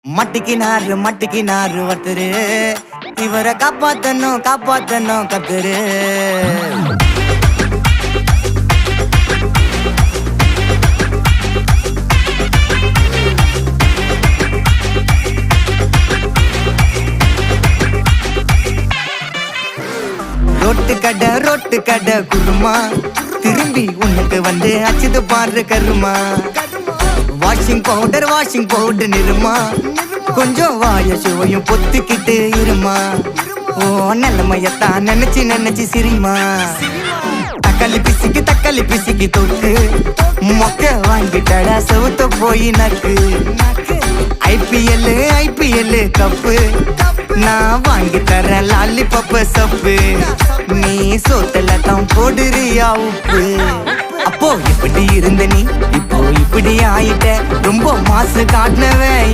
மட்டிக்கினாரு ஒருத்தரு இவரை காப்பாத்தணும் கத்துரு. ரோட்டு கடை குருமா திரும்பி உனக்கு வந்து அச்சுது பாரு கருமா. வாஷிங் பவுடர் நிறுமா கொஞ்சம் வாய சுவையும் பொத்துக்கிட்டு இருமா. ஓ நல்லமையத்தான் நினைச்சு சிரிமா. தக்காளி பிசிக்கு தொக்கு மொக்க வாங்கிட்டடா செவுத்த போய் நக்கு. ஐபிஎல் கப்பு நான் வாங்கி தரேன் லாலிபப்பு சப்பு. நீ சோத்தல தான் போடுறியா உப்பு. அப்போ இப்படி இருந்த நீ இப்போ இப்படி ஆயிட்ட ரொம்ப மாசு காட்டினவன்.